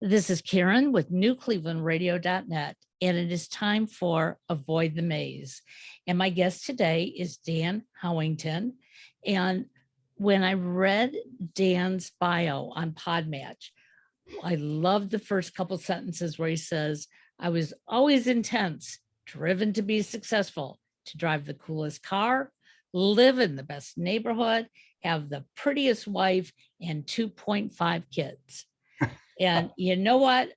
This is Karen with newclevelandradio.net, and it is time for Avoid the Maze. And my guest today is Dan Howington. And when I read Dan's bio on Podmatch, I loved the first couple sentences where he says, I was always intense, driven to be successful, to drive the coolest car, live in the best neighborhood, have the prettiest wife, and 2.5 kids. And you know what?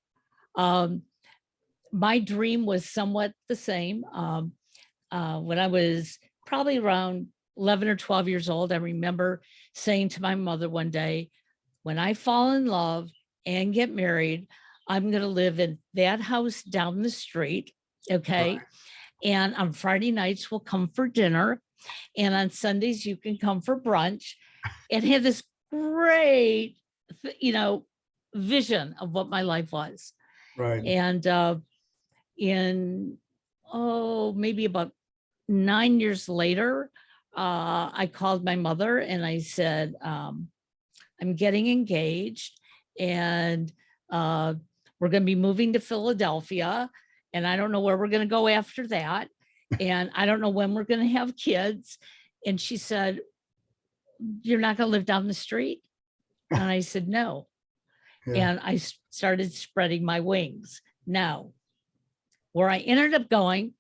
My dream was somewhat the same. When I was probably around 11 or 12 years old, I remember saying to my mother one day, when I fall in love and get married, I'm going to live in that house down the street. Okay. Right. And on Friday nights, we'll come for dinner. And on Sundays, you can come for brunch, and have this great, vision of what my life was. Right. And maybe about 9 years later, I called my mother and I said, I'm getting engaged, and we're going to be moving to Philadelphia, and I don't know where we're going to go after that. And I don't know when we're going to have kids. And she said, you're not going to live down the street? And I said, no. Yeah. And I started spreading my wings. Now, where I ended up going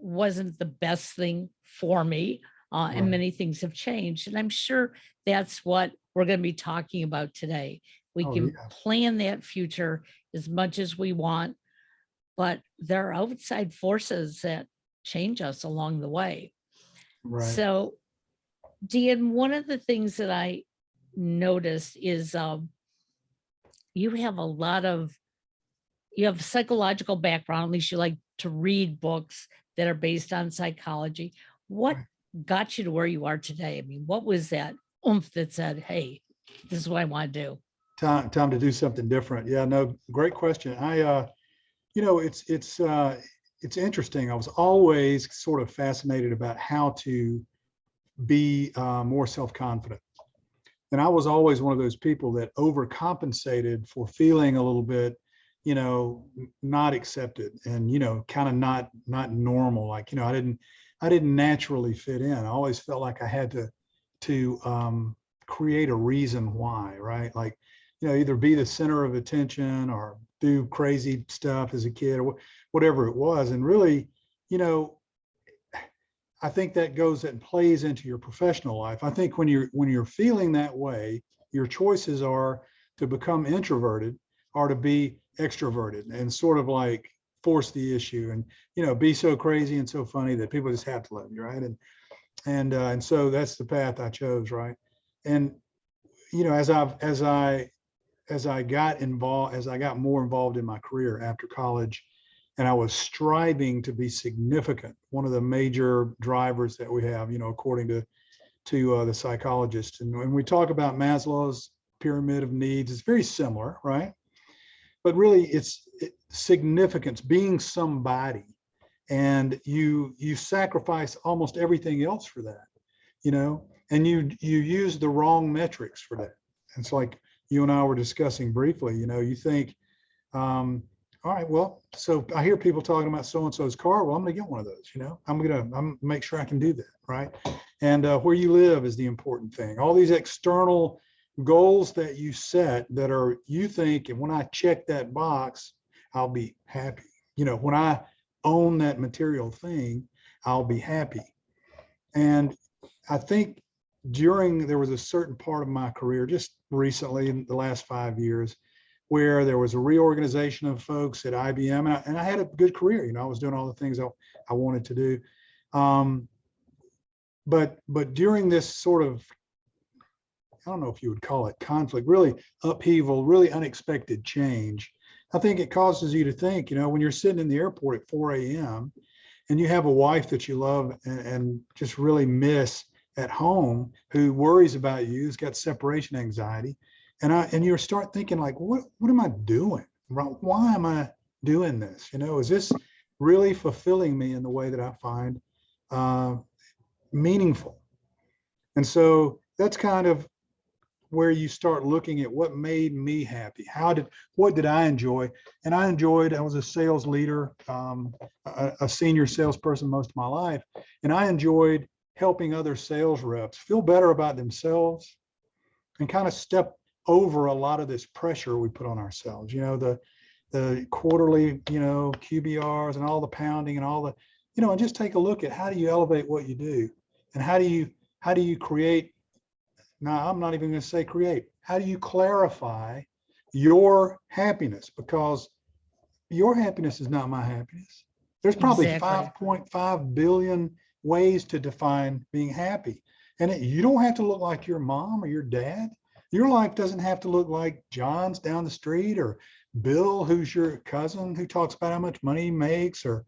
wasn't the best thing for me, and many things have changed. And I'm sure that's what we're going to be talking about today. We can plan that future as much as we want, but there are outside forces that change us along the way. Right. So, Dan, one of the things that I noticed is you have psychological background. At least you like to read books that are based on psychology. What got you to where you are today? I mean, what was that oomph that said, hey, this is what I want to do? Time to do something different. Yeah, no, great question. It's interesting. I was always sort of fascinated about how to be more self-confident. And I was always one of those people that overcompensated for feeling a little bit, not accepted and, kind of not normal. Like, I didn't naturally fit in. I always felt like I had to create a reason why, right? Like, either be the center of attention or do crazy stuff as a kid or whatever it was. And really, I think that plays into your professional life. I think when you're feeling that way, your choices are to become introverted or to be extroverted and sort of like force the issue and, be so crazy and so funny that people just have to love you, right? And so that's the path I chose, right? And as I got more involved in my career after college, and I was striving to be significant. One of the major drivers that we have, according to the psychologists, and when we talk about Maslow's pyramid of needs, it's very similar, right? But really, it's significance, being somebody, and you sacrifice almost everything else for that, and you use the wrong metrics for that. And it's like you and I were discussing briefly. You think, all right, well, so I hear people talking about so-and-so's car. Well, I'm going to get one of those, I'm make sure I can do that, right? And where you live is the important thing. All these external goals that you set that are, you think, and when I check that box, I'll be happy. When I own that material thing, I'll be happy. And I think there was a certain part of my career just recently in the last 5 years where there was a reorganization of folks at IBM, and I had a good career. I was doing all the things I wanted to do. But during this sort of, I don't know if you would call it conflict, really upheaval, really unexpected change, I think it causes you to think, when you're sitting in the airport at 4 a.m. and you have a wife that you love and just really miss at home, who worries about you, who's got separation anxiety, and you start thinking like, what am I doing? Why am I doing this? Is this really fulfilling me in the way that I find meaningful? And so that's kind of where you start looking at what made me happy. What did I enjoy? And I was a sales leader, a senior salesperson most of my life. And I enjoyed helping other sales reps feel better about themselves and kind of step over a lot of this pressure we put on ourselves. The quarterly, QBRs and all the pounding and all the, and just take a look at how do you elevate what you do, and how do you create. Now, I'm not even going to say create. How do you clarify your happiness? Because your happiness is not my happiness. There's probably Exactly. 5.5 billion ways to define being happy. And you don't have to look like your mom or your dad. Your life doesn't have to look like John's down the street, or Bill, who's your cousin, who talks about how much money he makes, or,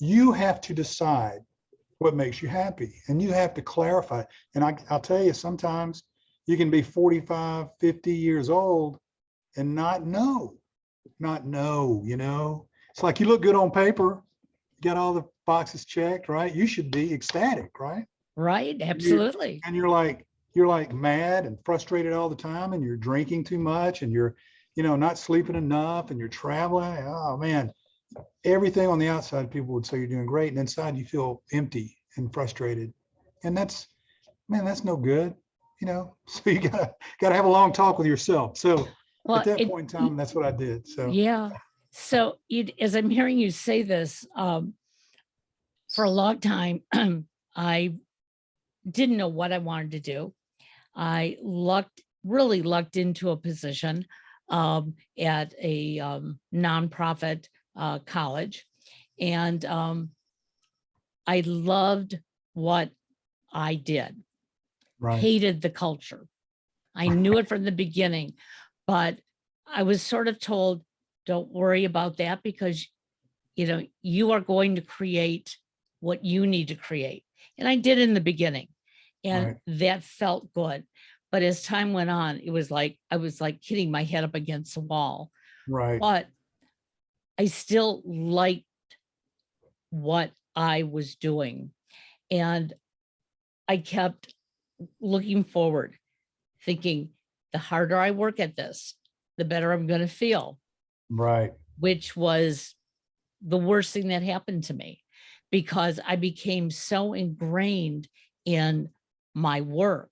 you have to decide what makes you happy, and you have to clarify. And I'll tell you, sometimes you can be 45, 50 years old and not know. It's like you look good on paper, you got all the boxes checked, right? You should be ecstatic, right? Right. And you're, Absolutely. and you're like mad and frustrated all the time, and you're drinking too much, and you're, not sleeping enough, and you're traveling. Oh man, everything on the outside, people would say you're doing great, and inside you feel empty and frustrated. And that's no good, So you gotta have a long talk with yourself. So at Well, that point in time, that's what I did. So yeah. So as I'm hearing you say this, for a long time, I didn't know what I wanted to do. I really lucked into a position at a nonprofit college. And I loved what I did, right, hated the culture. I knew it from the beginning, but I was sort of told, don't worry about that, because, you are going to create what you need to create. And I did in the beginning, and right, that felt good. But as time went on, it was like I was like hitting my head up against the wall. right, But I still liked what I was doing. And I kept looking forward, thinking the harder I work at this, the better I'm going to feel, right, which was the worst thing that happened to me, because I became so ingrained in my work.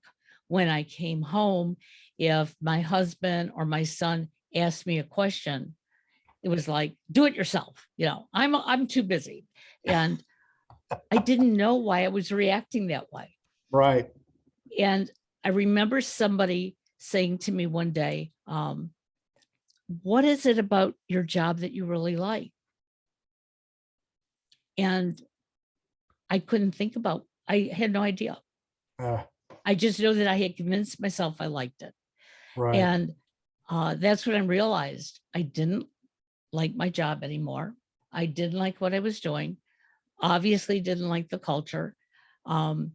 When I came home, if my husband or my son asked me a question, it was like, do it yourself. I'm too busy. And I didn't know why I was reacting that way. right. And I remember somebody saying to me one day, what is it about your job that you really like? And I couldn't think about, I had no idea. Uh, I just know that I had convinced myself I liked it. right, And that's when I realized I didn't like my job anymore. I didn't like what I was doing, obviously didn't like the culture. Um,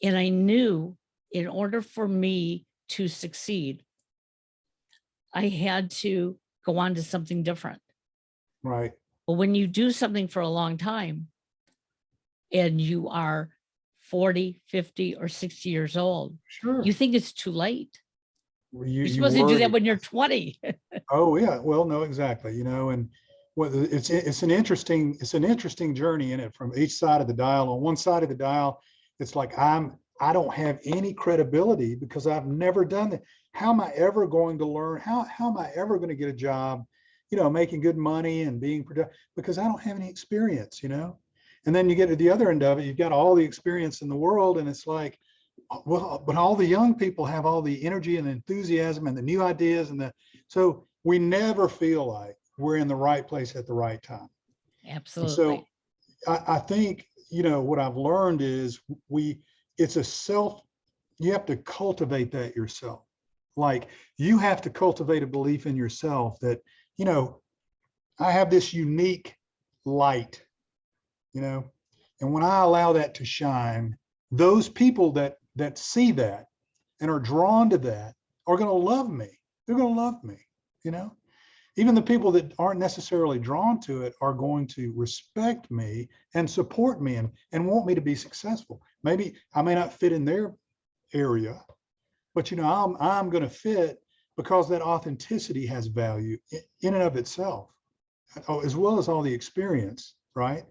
and I knew in order for me to succeed, I had to go on to something different. right. But when you do something for a long time and you are 40, 50, or 60 years old, you Sure. think it's too late. You You're you supposed to do that worry. when you're 20. Oh yeah. Well, no, exactly. And it's an interesting journey in it from each side of the dial. On one side of the dial, it's like I don't have any credibility because I've never done that. How am I ever going to learn? How am I ever going to get a job, making good money and being productive? Because I don't have any experience. And then you get to the other end of it, you've got all the experience in the world, and it's like, well, but all the young people have all the energy and enthusiasm and the new ideas so we never feel like we're in the right place at the right time. And so Absolutely. I think, what I've learned is it's you have to cultivate that yourself. Like you have to cultivate a belief in yourself that, you know, I have this unique light, you know, and when I allow that to shine, those people that see that and are drawn to that are going to love me. They're going to love me, you know. Even the people that aren't necessarily drawn to it are going to respect me and support me and want me to be successful. Maybe I may not fit in their area, but I'm going to fit because that authenticity has value in and of itself, as well as all the experience, right?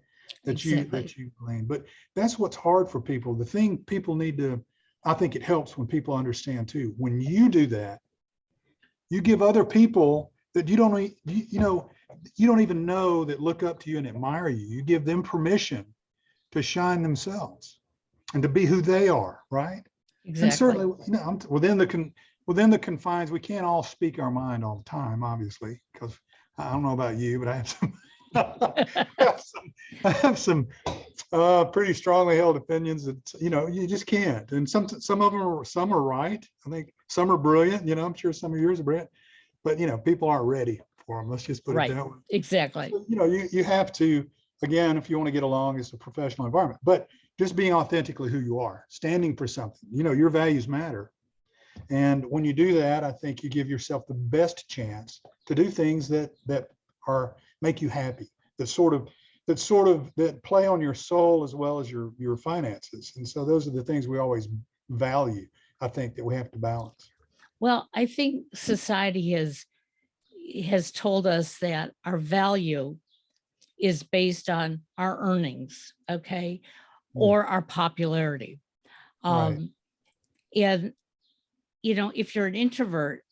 Exactly. That you glean. But that's what's hard for people. The thing people need to, I think it helps when people understand too. When you do that, you give other people that you don't even know that look up to you and admire you. You give them permission to shine themselves and to be who they are, right? And Exactly. certainly, within the confines, we can't all speak our mind all the time, obviously, because I don't know about you, but I have some, I have some pretty strongly held opinions that you just can't. And some of them some are right. I think some are brilliant. I'm sure some of yours are brilliant, but people aren't ready for them. Let's just put it Right. that way. Exactly. So, you have to, again, if you want to get along, it's a professional environment, but just being authentically who you are, standing for something. Your values matter. And when you do that, I think you give yourself the best chance to do things that are make you happy, that play on your soul as well as your finances. And so those are the things we always value, I think, that we have to balance. Well, I think society has told us that our value is based on our earnings, okay, Mm, or our popularity. right, Um, and if you're an introvert,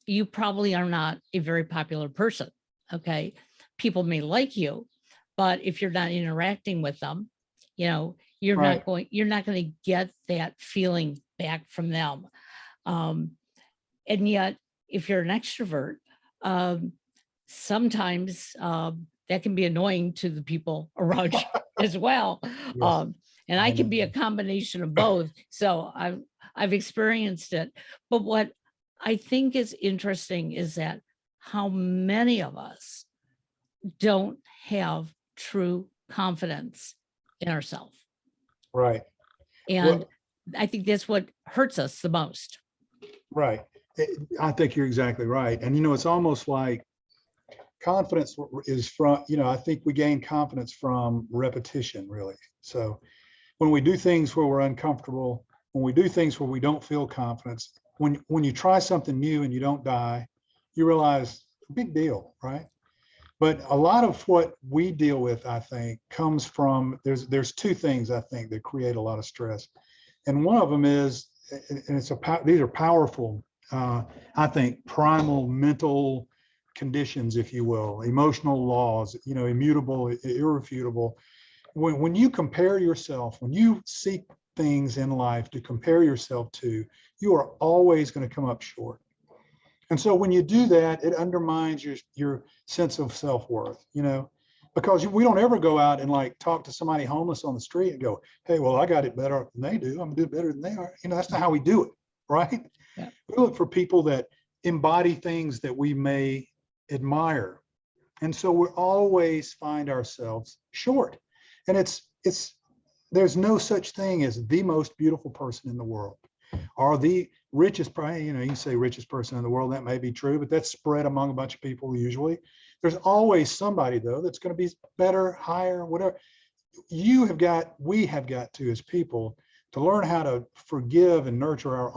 you probably are not a very popular person. Okay. People may like you, but if you're not interacting with them, right, you're not going to get that feeling back from them. Um, and yet, if you're an extrovert, um, sometimes that can be annoying to the people around you as well. yes, Um, and I I can know. be a combination of both. So I've experienced it. But what I think is interesting is that how many of us don't have true confidence in ourselves. Right. And Well, I think that's what hurts us the most. right. I think you're exactly right. And it's almost like confidence is from, I think we gain confidence from repetition, really. So when we do things where we're uncomfortable, when we do things where we don't feel confidence, when you try something new and you don't die, you realize big deal, right? But a lot of what we deal with, I think, comes from there's two things I think that create a lot of stress, and one of them is, and these are powerful, I think, primal mental conditions, if you will, emotional laws, immutable, irrefutable. When you compare yourself, when you seek things in life to compare yourself to, you are always going to come up short. And so when you do that, it undermines your sense of self-worth, because we don't ever go out and like talk to somebody homeless on the street and go, hey, well, I got it better than they do. I'm gonna do it better than they are. That's not how we do it, right? Yeah. We look for people that embody things that we may admire. And so we always find ourselves short. And there's no such thing as the most beautiful person in the world or the richest, you can say richest person in the world. That may be true, but that's spread among a bunch of people usually. There's always somebody, though, that's going to be better, higher, whatever. We have got to, as people, to learn how to forgive and nurture our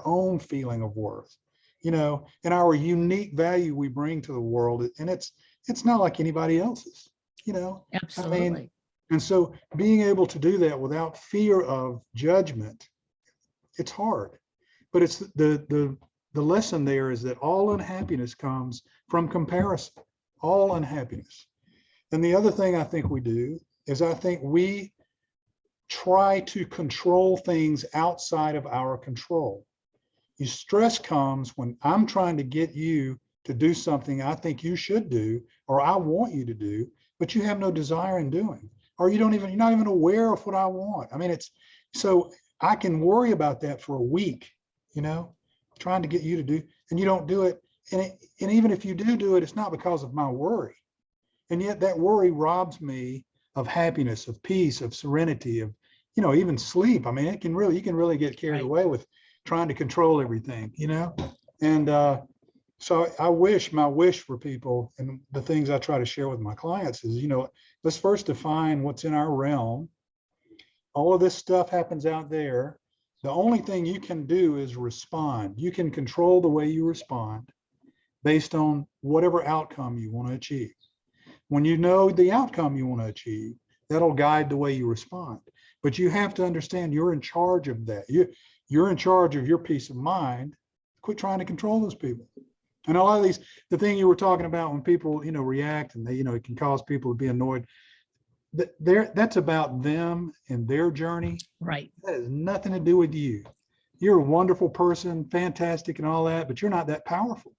own feeling of worth, and our unique value we bring to the world. And it's not like anybody else's, I mean, Absolutely. and so being able to do that without fear of judgment, it's hard. But it's the lesson there is that all unhappiness comes from comparison, all unhappiness. And the other thing I think we do is I think we try to control things outside of our control. Your stress comes when I'm trying to get you to do something I think you should do, or I want you to do, but you have no desire in doing, or you're not even aware of what I want. I mean, so I can worry about that for a week, trying to get you to do, and you don't do it. And even if you do it, it's not because of my worry. And yet that worry robs me of happiness, of peace, of serenity, of, even sleep. I mean, you can really get carried Right. away with trying to control everything, And so my wish for people, and the things I try to share with my clients is, let's first define what's in our realm. All of this stuff happens out there. The only thing you can do is respond. You can control the way you respond based on whatever outcome you want to achieve. When you know the outcome you want to achieve, that'll guide the way you respond. But you have to understand you're in charge of that. You're in charge of your peace of mind. Quit trying to control those people. And a lot of these, the thing you were talking about when people, react and they, it can cause people to be annoyed. That's about them and their journey. Right. That has nothing to do with you. You're a wonderful person, fantastic and all that, but you're not that powerful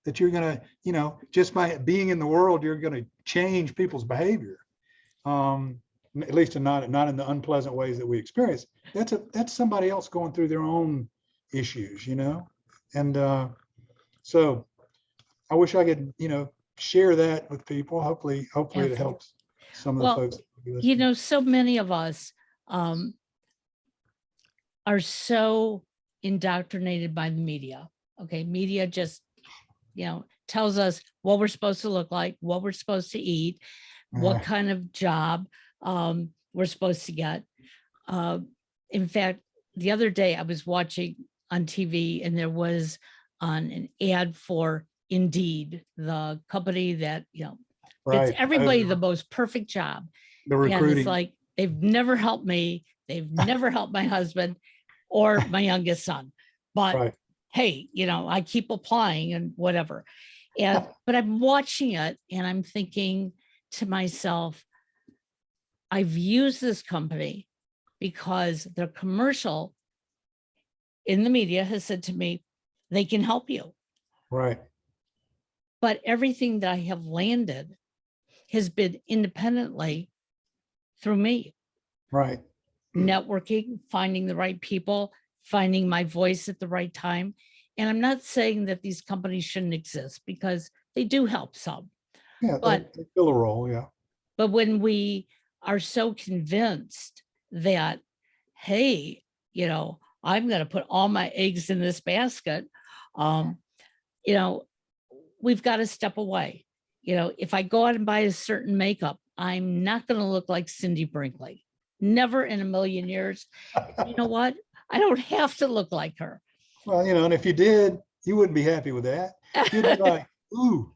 that you're going to, just by being in the world, you're going to change people's behavior. At least not in the unpleasant ways that we experience. That's somebody else going through their own issues, and so I wish I could, share that with people. Hopefully it helps some of the folks. So many of us are so indoctrinated by the media. Okay, media just, tells us what we're supposed to look like, what we're supposed to eat, what kind of job we're supposed to get. In fact, the other day I was watching on TV and there was an ad for Indeed, the company that, gets everybody the most perfect job. The recruiting. And it's like, they've never helped me. They've never helped my husband or my youngest son. But hey, I keep applying and whatever. But I'm watching it and I'm thinking to myself, I've used this company because their commercial in the media has said to me, they can help you. Right. But everything that I have landed has been independently through me. Right. Networking, finding the right people, finding my voice at the right time. And I'm not saying that these companies shouldn't exist because they do help some. Yeah, but they fill a role, yeah. But when we are so convinced that, hey, I'm going to put all my eggs in this basket, we've got to step away. If I go out and buy a certain makeup, I'm not going to look like Cindy Brinkley. Never in a million years. You know what? I don't have to look like her. Well, and if you did, you wouldn't be happy with that. You'd be like, ooh,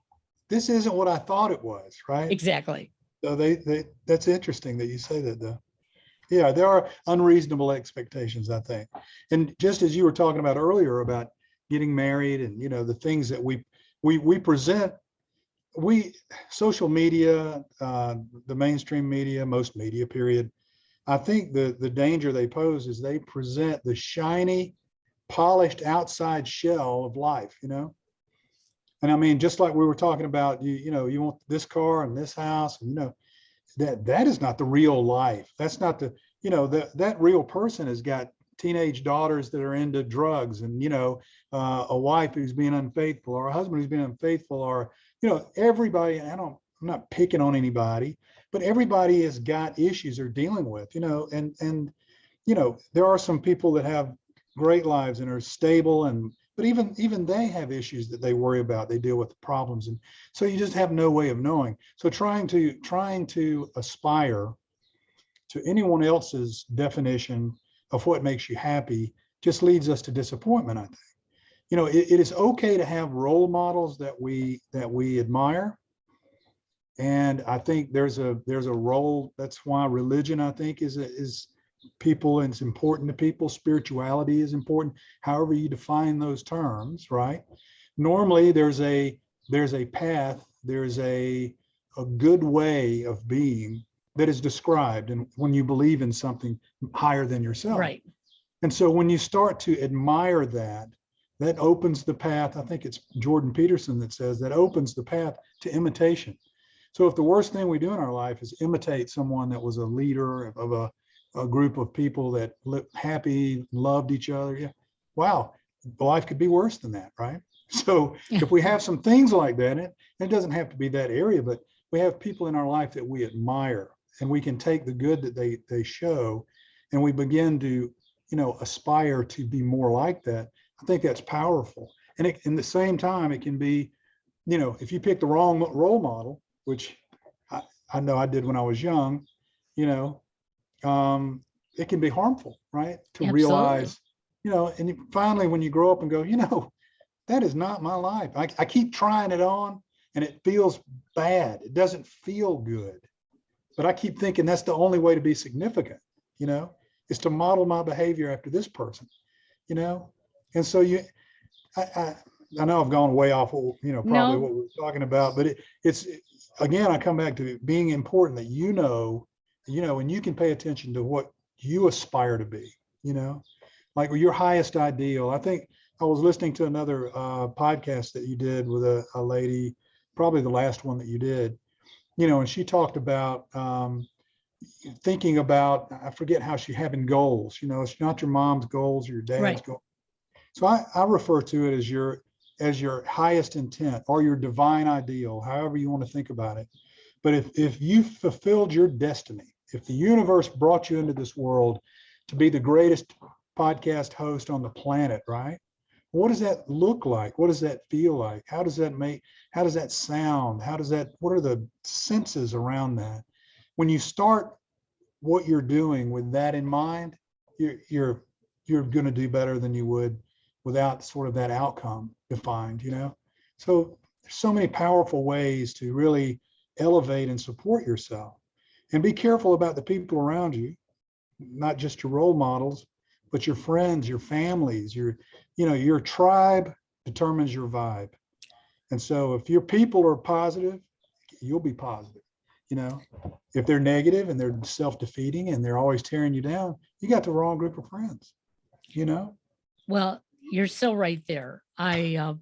this isn't what I thought it was, right? Exactly. So that's interesting that you say that, though. Yeah, there are unreasonable expectations, I think. And just as you were talking about earlier about getting married and, the things that we present, social media, the mainstream media, most media period, I think the danger they pose is they present the shiny, polished outside shell of life, And I mean, just like we were talking about, you want this car and this house, and that is not the real life. That's not that real person has got teenage daughters that are into drugs, and a wife who's being unfaithful, or a husband who's being unfaithful, or everybody. I'm not picking on anybody, but everybody has got issues they're dealing with, and there are some people that have great lives and are stable, but even they have issues that they worry about. They deal with problems, and so you just have no way of knowing. So trying to aspire to anyone else's definition of what makes you happy just leads us to disappointment, I think. It is okay to have role models that we admire, and I think there's a role. That's why religion, I think, is people, and it's important to people. Spirituality is important, however you define those terms, right? Normally there's a path, there's a good way of being that is described, and when you believe in something higher than yourself. Right. And so when you start to admire that opens the path. I think it's Jordan Peterson that says that opens the path to imitation. So if the worst thing we do in our life is imitate someone that was a leader of a group of people that lived happy, loved each other, yeah, wow, life could be worse than that, right? So if we have some things like that, it doesn't have to be that area, but we have people in our life that we admire, and we can take the good that they show, and we begin to, aspire to be more like that. I think that's powerful. And in the same time, it can be, if you pick the wrong role model, which I know I did when I was young, it can be harmful, right? To Absolutely. realize and finally, when you grow up and go, that is not my life. I keep trying it on and it feels bad. It doesn't feel good. But I keep thinking that's the only way to be significant, is to model my behavior after this person, you know? And so I, I know I've gone way off, probably No, what we're talking about, but it's, again, I come back to it being important that, and you can pay attention to what you aspire to be, like your highest ideal. I think I was listening to another podcast that you did with a lady, probably the last one that you did, and she talked about thinking about, I forget how she having goals, it's not your mom's goals or your dad's right. goals. So I refer to it as your highest intent or your divine ideal, however you want to think about it. But if you fulfilled your destiny, if the universe brought you into this world to be the greatest podcast host on the planet, right? What does that look like? What does that feel like? How does that sound? What are the senses around that? When you start what you're doing with that in mind, you're going to do better than you would without sort of that outcome defined, So there's so many powerful ways to really elevate and support yourself, and be careful about the people around you, not just your role models, but your friends, your families, your tribe determines your vibe. And so if your people are positive, you'll be positive. If they're negative and they're self-defeating and they're always tearing you down, you got the wrong group of friends, Well, you're so right there. I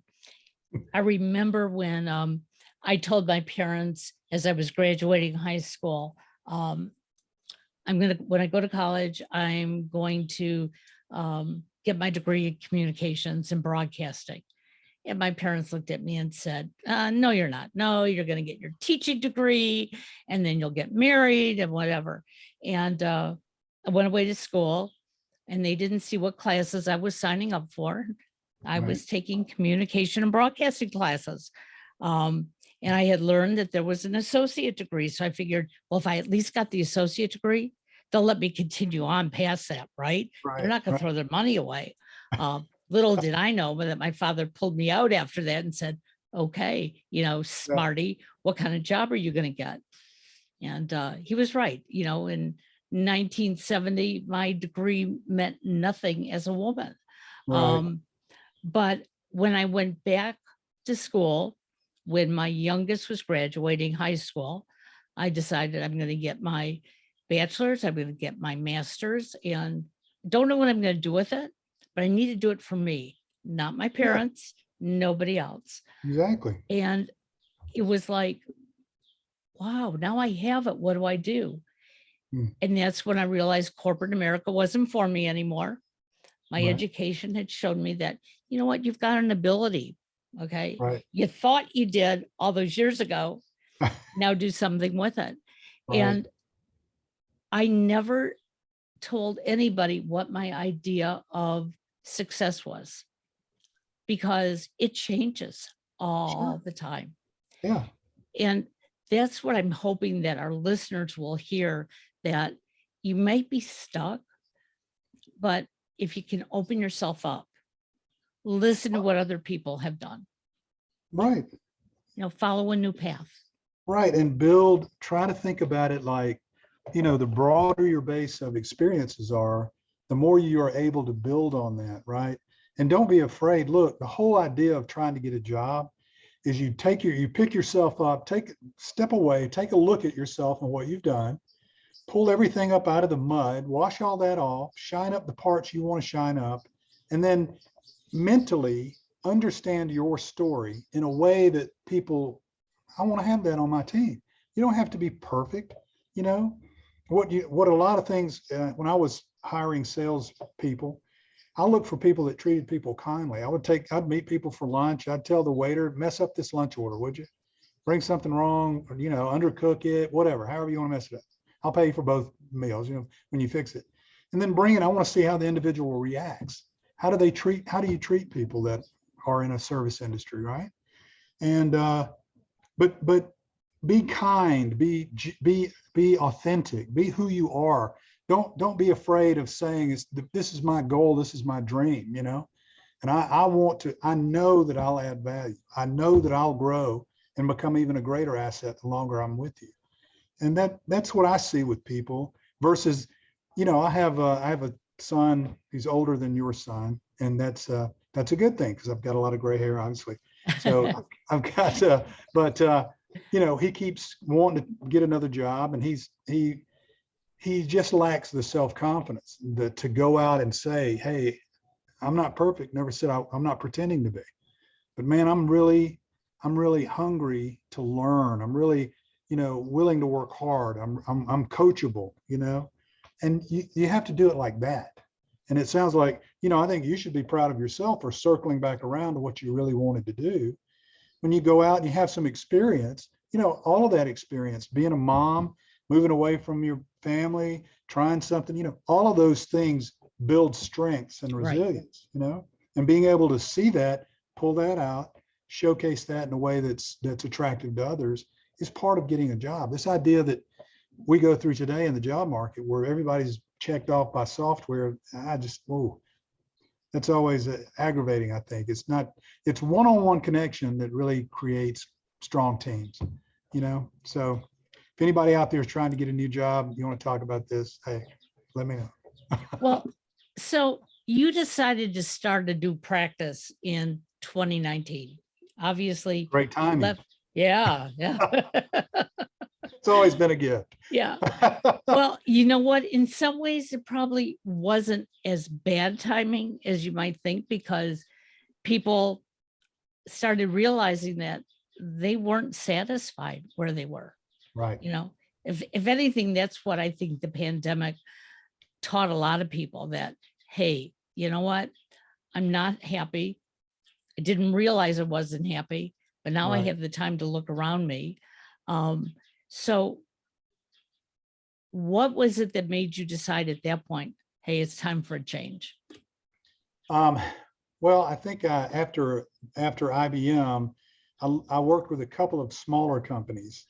remember when I told my parents as I was graduating high school, um, when I go to college, I'm going to get my degree in communications and broadcasting. And my parents looked at me and said, no, you're not. No, you're going to get your teaching degree and then you'll get married and whatever. And I went away to school and they didn't see what classes I was signing up for. I Right. was taking communication and broadcasting classes. And I had learned that there was an associate degree. So I figured, well, if I at least got the associate degree, they'll let me continue on past that, right? They're Right. not going to throw their money away. Little did I know that my father pulled me out after that and said, okay, smarty, what kind of job are you going to get? And he was right. In 1970, my degree meant nothing as a woman. Right. But when I went back to school, when my youngest was graduating high school, I decided I'm going to get my bachelor's, I'm going to get my master's, and don't know what I'm going to do with it, but I need to do it for me, not my Yeah, parents, nobody else. exactly. And it was like, wow, now I have it. What do I do? Hmm. And that's when I realized corporate America wasn't for me anymore. My Right. education had shown me that, you know what, you've got an ability. Okay. Right. You thought you did all those years ago. Now do something with it. Right. And I never told anybody what my idea of success was because it changes all Sure. the time. Yeah. And that's what I'm hoping that our listeners will hear, that you might be stuck, but if you can open yourself up, listen to what other people have done, Right. follow a new path. Right. And try to think about it like, the broader your base of experiences are, the more you are able to build on that. Right. And don't be afraid. Look, the whole idea of trying to get a job is you pick yourself up, step away, take a look at yourself and what you've done, pull everything up out of the mud, wash all that off, shine up the parts you want to shine up, and then mentally understand your story in a way that I want to have that on my team. You don't have to be perfect. You know what a lot of things, when I was hiring sales people, I look for people that treated people kindly. I'd meet people for lunch. I'd tell the waiter, mess up this lunch order, would you? Bring something wrong, or, undercook it, whatever, however you want to mess it up. I'll pay you for both meals, when you fix it. And then I want to see how the individual reacts. How do you treat people that are in a service industry, right? And but be kind, be authentic, be who you are. don't be afraid of saying this is my goal, this is my dream, you know. And I know that I'll add value. I know that I'll grow and become even a greater asset the longer I'm with you. And that's what I see with people versus, you know, I have a son, he's older than your son, and that's a good thing because I've got a lot of gray hair, obviously. So I've got, you know, he keeps wanting to get another job, and he just lacks the self-confidence to go out and say, hey, I'm not perfect. Never said I'm not pretending to be, but man, I'm really hungry to learn. I'm really, you know, willing to work hard. I'm coachable, you know, and you have to do it like that. And it sounds like, you know, I think you should be proud of yourself for circling back around to what you really wanted to do. When you go out and you have some experience, you know, all of that experience, being a mom, moving away from your family, trying something, you know, all of those things build strengths and Right. resilience, you know, and being able to see that, pull that out, showcase that in a way that's attractive to others is part of getting a job. This idea that we go through today in the job market where everybody's checked off by software, that's always aggravating. I think it's one-on-one connection that really creates strong teams, you know. So if anybody out there is trying to get a new job, you want to talk about this, hey, let me know. Well, so you decided to start a new practice in 2019. Obviously, Great timing. left. Yeah. It's always been a gift. Yeah. Well, you know what? In some ways, it probably wasn't as bad timing as you might think, because people started realizing that they weren't satisfied where they were. Right. You know, if anything, that's what I think the pandemic taught a lot of people, that, hey, you know what? I'm not happy. I didn't realize I wasn't happy, but now I Right. have the time to look around me. So what was it that made you decide at that point, hey, it's time for a change? Well, I think after IBM, I worked with a couple of smaller companies,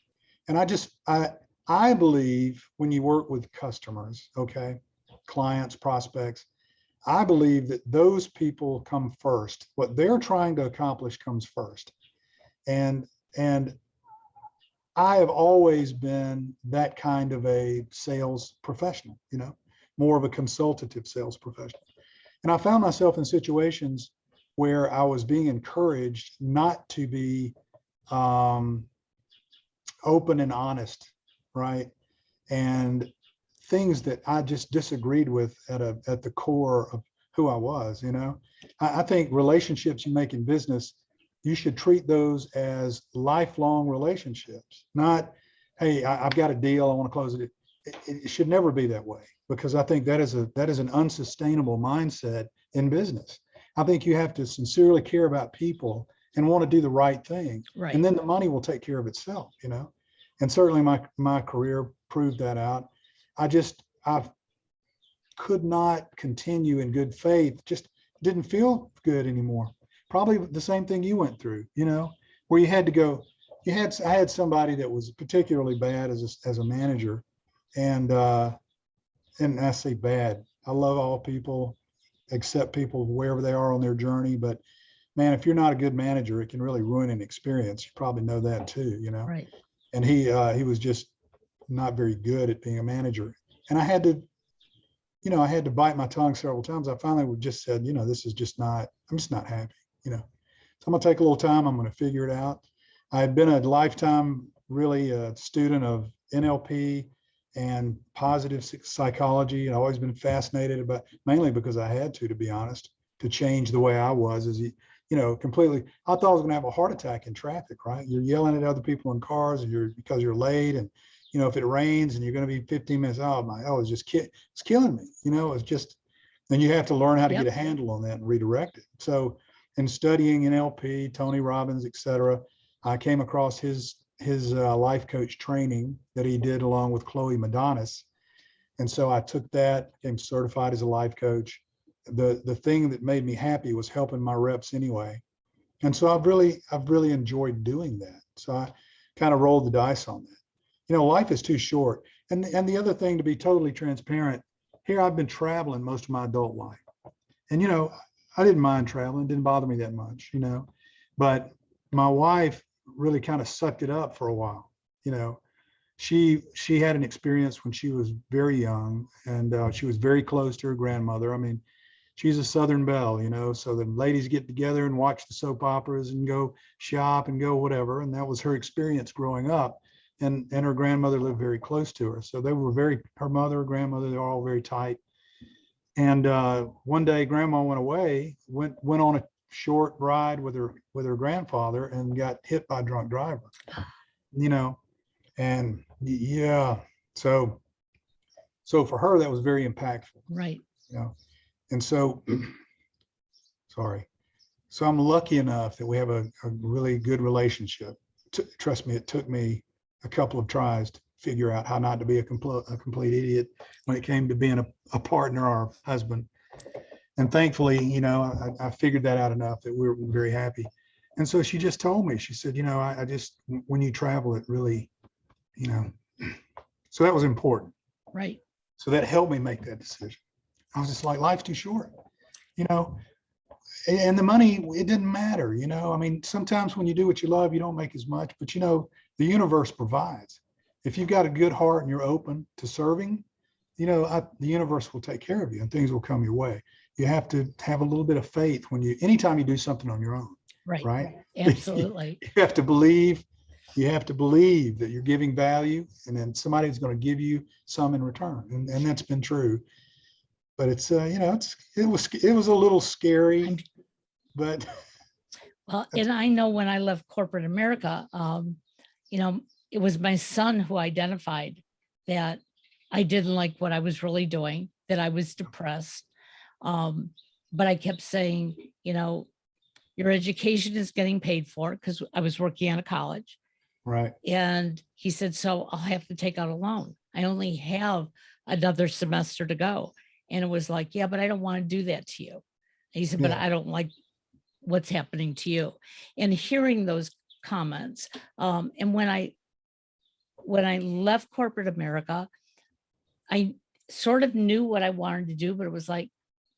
and I believe when you work with customers, okay, clients, prospects, I believe that those people come first. What they're trying to accomplish comes first, and I have always been that kind of a sales professional, you know, more of a consultative sales professional. And I found myself in situations where I was being encouraged not to be open and honest, right? And things that I just disagreed with at the core of who I was, you know. I think relationships you make in business, you should treat those as lifelong relationships, not, hey, I've got a deal, I want to close it. It should never be that way, because I think that is an unsustainable mindset in business. I think you have to sincerely care about people and want to do the right thing. Right. And then the money will take care of itself, you know. And certainly my career proved that out. I could not continue in good faith, just didn't feel good anymore. Probably the same thing you went through, you know, where you had to go, I had somebody that was particularly bad as a manager. And I say bad, I love all people, accept people wherever they are on their journey. But man, if you're not a good manager, it can really ruin an experience. You probably know that too, you know. Right. And he was just not very good at being a manager. And I had to bite my tongue several times. I finally just said, you know, I'm just not happy, you know. So I'm gonna take a little time. I'm gonna figure it out. I had been a lifetime really student of NLP and positive psychology. And I've always been fascinated about, mainly because I had to be honest, to change the way I was completely. I thought I was gonna have a heart attack in traffic, right? You're yelling at other people in cars because you're late, and you know, if it rains and you're going to be 15 minutes out, it's killing me. You know, it's just, then you have to learn how to get a handle on that and redirect it. So in studying NLP, Tony Robbins, et cetera, I came across his life coach training that he did along with Chloe Madonis. And so I took that, became certified as a life coach. The thing that made me happy was helping my reps anyway. And so I've really enjoyed doing that. So I kind of rolled the dice on that. You know, life is too short. And the other thing, to be totally transparent, here I've been traveling most of my adult life. And, you know, I didn't mind traveling, it didn't bother me that much, you know, but my wife really kind of sucked it up for a while. You know, she had an experience when she was very young, and she was very close to her grandmother. I mean, she's a Southern belle, you know, so the ladies get together and watch the soap operas and go shop and go whatever. And that was her experience growing up. And her grandmother lived very close to her. So they were very, her mother, her grandmother, they were all very tight. And one day grandma went away, went on a short ride with her grandfather and got hit by a drunk driver, you know. And yeah, so for her that was very impactful, Right. you know. And so sorry. So I'm lucky enough that we have a really good relationship. Trust me, it took me a couple of tries to figure out how not to be a complete idiot when it came to being a partner or a husband. And thankfully, you know, I figured that out enough that we were very happy. And so she just told me, she said, you know, I just, when you travel, it really, you know, so that was important. Right. So that helped me make that decision. I was just like, life's too short, you know, and the money, it didn't matter, you know. I mean, sometimes when you do what you love, you don't make as much, but you know, the universe provides. If you've got a good heart and you're open to serving, you know, the universe will take care of you and things will come your way. You have to have a little bit of faith anytime you do something on your own, Right. right? Absolutely. You have to believe that you're giving value, and then somebody's going to give you some in return. And that's been true. But it's, you know, it was a little scary, but. Well, and I know when I left corporate America, you know, it was my son who identified that I didn't like what I was really doing, that I was depressed. But I kept saying, you know, your education is getting paid for, because I was working at a college. Right. And he said, so I'll have to take out a loan. I only have another semester to go. And it was like, yeah, but I don't want to do that to you. And he said, but I don't like what's happening to you. And hearing those comments, and when I left corporate America, I sort of knew what I wanted to do, but it was like,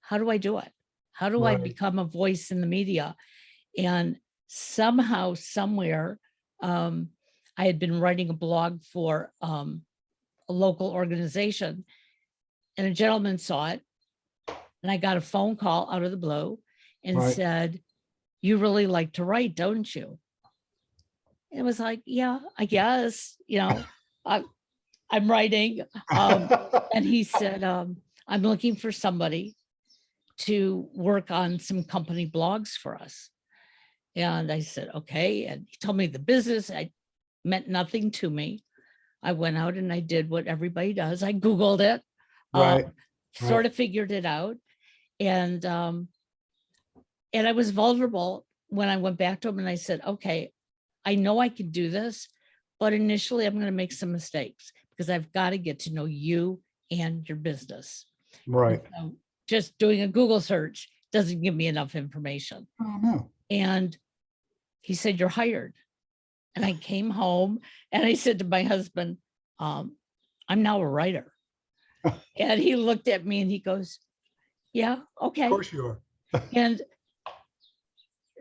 how do I do it? How do I become a voice in the media? And somehow, somewhere, I had been writing a blog for a local organization, and a gentleman saw it, and I got a phone call out of the blue and said, you really like to write, don't you? It was like, yeah, I guess, you know, I'm writing. And he said, I'm looking for somebody to work on some company blogs for us. And I said, okay. And he told me the business meant nothing to me. I went out and I did what everybody does. I Googled it, sort of figured it out. And I was vulnerable when I went back to him and I said, okay, I know I can do this, but initially I'm going to make some mistakes because I've got to get to know you and your business. Right. So just doing a Google search doesn't give me enough information. Oh, no. And he said, you're hired. And I came home and I said to my husband, I'm now a writer. And he looked at me and he goes, yeah, okay. Of course you are. And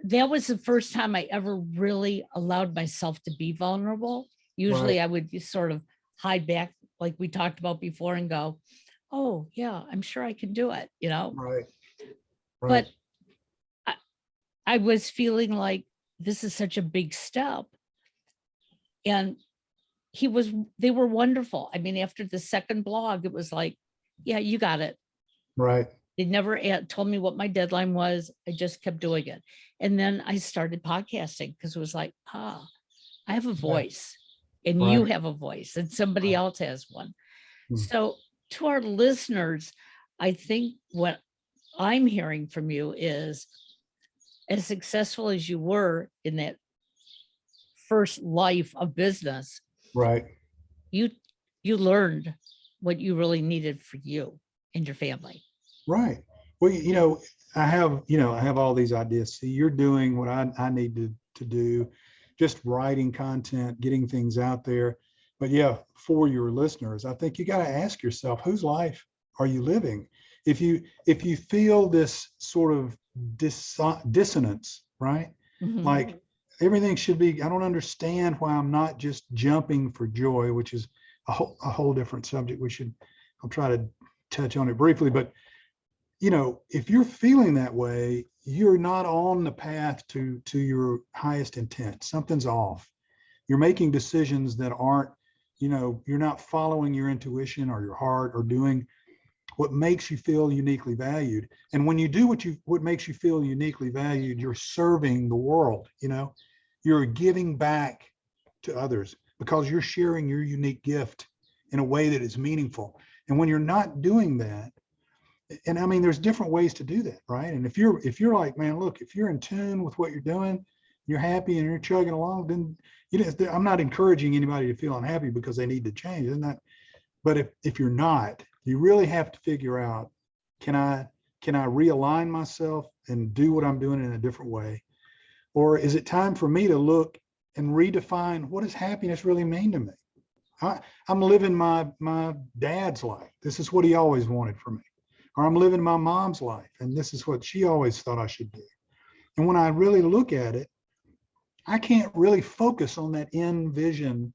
that was the first time I ever really allowed myself to be vulnerable. Usually I would just sort of hide back, like we talked about before, and go, oh yeah, I'm sure I can do it, you know? Right. But I was feeling like this is such a big step. And they were wonderful. I mean, after the second blog, it was like, yeah, you got it. Right. They never told me what my deadline was. I just kept doing it. And then I started podcasting because it was like, I have a voice and you have a voice and somebody else has one. So to our listeners, I think what I'm hearing from you is, as successful as you were in that first life of business, you learned what you really needed for you and your family. Right. Well, you know, I have all these ideas. See, you're doing what I need to do, just writing content, getting things out there. But yeah, for your listeners, I think you got to ask yourself, whose life are you living? If you feel this sort of dissonance, right? Mhm. Like everything should be, I don't understand why I'm not just jumping for joy, which is a whole different subject. I'll try to touch on it briefly, but if you're feeling that way, you're not on the path to your highest intent. Something's off. You're making decisions that aren't, you're not following your intuition or your heart or doing what makes you feel uniquely valued. And when you do what makes you feel uniquely valued, you're serving the world, you're giving back to others because you're sharing your unique gift in a way that is meaningful. And when you're not doing that, and I mean, there's different ways to do that, right? And if you're like, man, look, if you're in tune with what you're doing, you're happy and you're chugging along, then I'm not encouraging anybody to feel unhappy because they need to change. Isn't that? But if you're not, you really have to figure out, can I realign myself and do what I'm doing in a different way? Or is it time for me to look and redefine what does happiness really mean to me? I'm living my dad's life. This is what he always wanted for me. Or I'm living my mom's life, and this is what she always thought I should do. And when I really look at it, I can't really focus on that end vision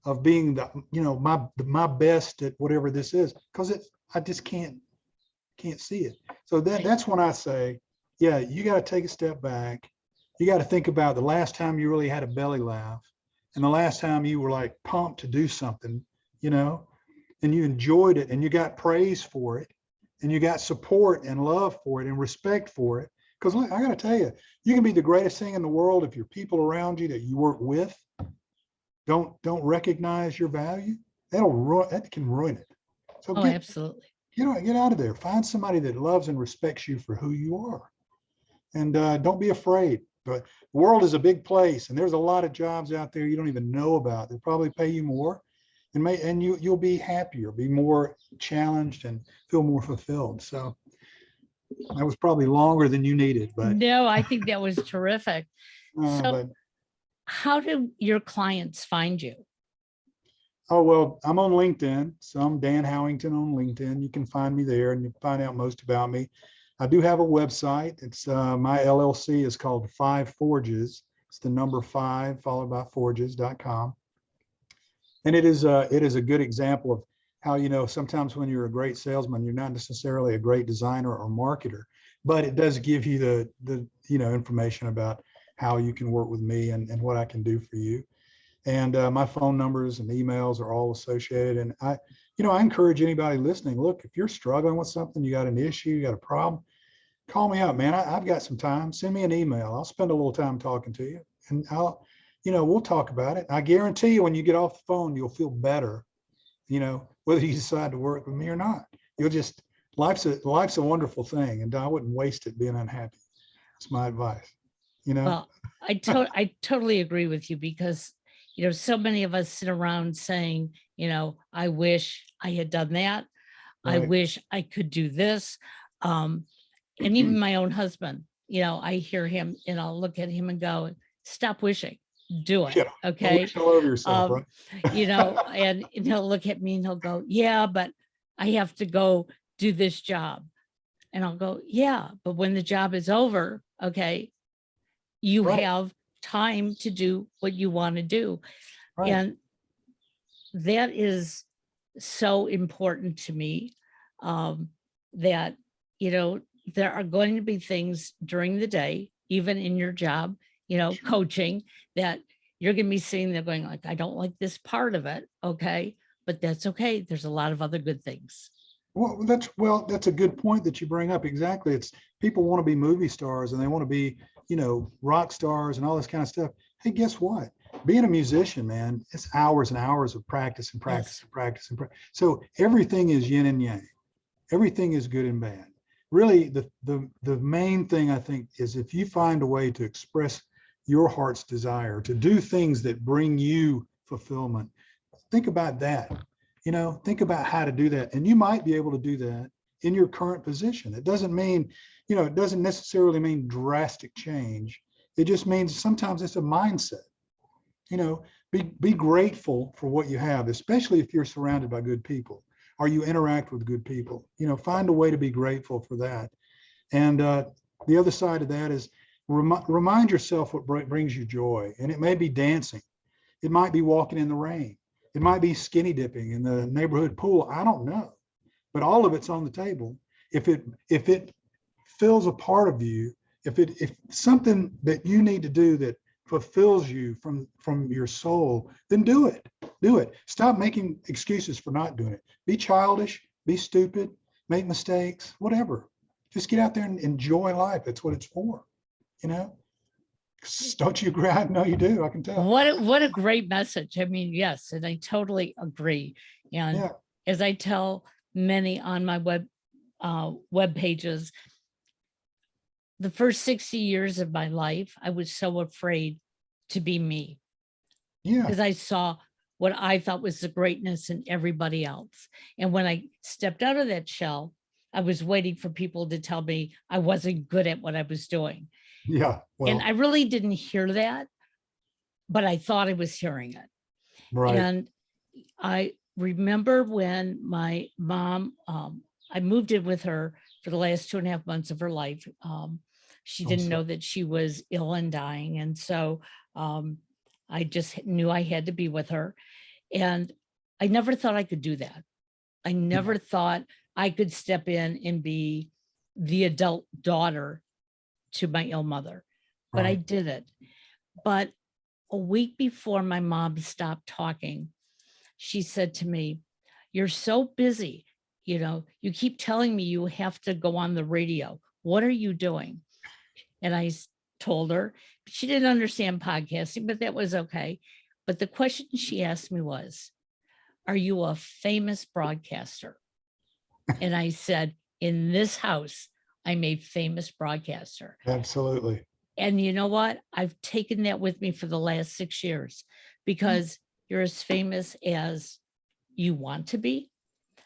of being my best at whatever this is, because I just can't see it. So Right. that's when I say, yeah, you got to take a step back. You got to think about the last time you really had a belly laugh, and the last time you were like pumped to do something, you know, and you enjoyed it and you got praise for it and you got support and love for it and respect for it. Because I got to tell you, you can be the greatest thing in the world if your people around you that you work with don't recognize your value. That can ruin it. So Oh, get absolutely. get out of there. Find somebody that loves and respects you for who you are, and don't be afraid. But the world is a big place, and there's a lot of jobs out there you don't even know about. They probably pay you more, and you'll be happier, be more challenged, and feel more fulfilled. So that was probably longer than you needed, but No, I think that was terrific. So, but how do your clients find you? oh well, I'm on LinkedIn, so I'm Dan Howington on LinkedIn. You can find me there, and you can find out most about me. I do have a website. It's my LLC is called Five Forges. It's the number five followed by forges.com. And it is a good example of how, sometimes when you're a great salesman, you're not necessarily a great designer or marketer, but it does give you the information about how you can work with me and what I can do for you. And my phone numbers and emails are all associated. And I encourage anybody listening, look, if you're struggling with something, you got an issue, you got a problem, call me up, man. I've got some time. Send me an email. I'll spend a little time talking to you, and we'll talk about it. I guarantee you, when you get off the phone, you'll feel better. Whether you decide to work with me or not, you'll just life's a wonderful thing, and I wouldn't waste it being unhappy. That's my advice. You know. Well, I totally agree with you because, so many of us sit around saying, I wish I had done that. I Right. wish I could do this. Um, and even my own husband, I hear him and I'll look at him and go, stop wishing, do it. Yeah. Don't Okay. wish all over yourself, Um, right? and he'll look at me and he'll go, yeah, but I have to go do this job. And I'll go, yeah, but when the job is over, okay, you Right. have time to do what you want to do. Right. And that is so important to me, um, that, there are going to be things during the day, even in your job, Sure. coaching, that you're going to be sitting there going like, I don't like this part of it. Okay. But that's okay. There's a lot of other good things. Well, that's a good point that you bring up. Exactly. It's people want to be movie stars and they want to be, rock stars and all this kind of stuff. Hey, guess what? Being a musician, man, it's hours and hours of practice and practice Yes. and practice and practice. So everything is yin and yang. Everything is good and bad. Really, the main thing I think is if you find a way to express your heart's desire to do things that bring you fulfillment, think about that. Think about how to do that. And you might be able to do that in your current position. It doesn't mean, it doesn't necessarily mean drastic change. It just means sometimes it's a mindset. You know, be grateful for what you have, especially if you're surrounded by good people or you interact with good people. You know, find a way to be grateful for that. And the other side of that is remind yourself what brings you joy. And it may be dancing. It might be walking in the rain. It might be skinny dipping in the neighborhood pool. I don't know, but all of it's on the table. If it fills a part of you, if something that you need to do that fulfills you from your soul, then do it. Do it. Stop making excuses for not doing it. Be childish, be stupid, make mistakes, whatever. Just get out there and enjoy life. That's what it's for. You know? Don't you agree? I know you do. I can tell. What a great message. I mean, yes, and I totally agree. And Yeah. as I tell many on my web pages, the first 60 years of my life, I was so afraid to be me Yeah. because I saw what I thought was the greatness in everybody else. And when I stepped out of that shell, I was waiting for people to tell me I wasn't good at what I was doing. Yeah. And Well, I really didn't hear that, but I thought I was hearing it. right. And I remember when my mom, I moved in with her for the last 2.5 months of her life. She I'm didn't know sorry. that she was ill and dying. And so I just knew I had to be with her. And I never thought I could do that. I never Yeah. thought I could step in and be the adult daughter to my ill mother, but I Right. did it. But a week before my mom stopped talking, she said to me, "You're so busy. You know, you keep telling me you have to go on the radio. What are you doing?" And I told her. She didn't understand podcasting, but that was okay. But the question she asked me was, "Are you a famous broadcaster?" And I said, "In this house, I'm a famous broadcaster." Absolutely. And you know what? I've taken that with me for the last 6 years Yeah, because you're as famous as you want to be.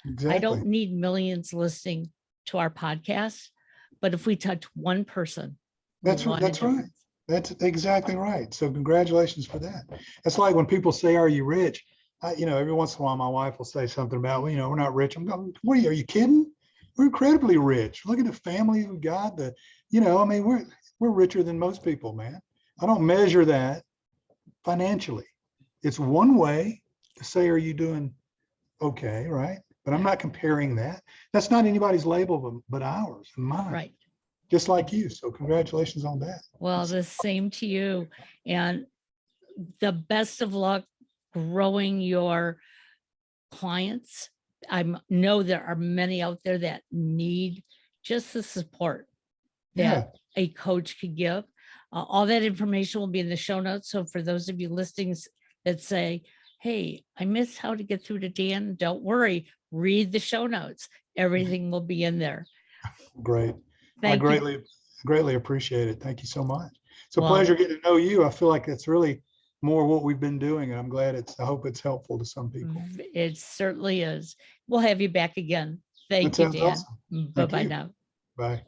I exactly. don't need millions listening to our podcast, but if we touch one person, we want a That's right. difference. That's exactly right. So congratulations for that. It's like when people say, "Are you rich?" You know, every once in a while, my wife will say something about, well, you know, we're not rich. I'm going, what are you kidding? We're incredibly rich. Look at the family we got. You know, I mean, we're richer than most people, man. I don't measure that financially. It's one way to say, are you doing okay, right? But I'm Yeah, not comparing that. That's not anybody's label but ours and mine, right. just like Ex- you. So congratulations on that. Well, That's the same to you. And the best of luck growing your clients. I know there are many out there that need just the support that yeah, a coach could give. All that information will be in the show notes. So for those of you listening that say, "Hey, I missed how to get through to Dan," don't worry, read the show notes. Everything will be in there. great. I Thank you. greatly appreciate it. Thank you so much. It's a Well, pleasure getting to know you. I feel like that's really more what we've been doing. And I'm glad I hope it's helpful to some people. it certainly is. We'll have you back again. That Thank you, sounds Dan. awesome. Bye Thank bye you. now. Bye.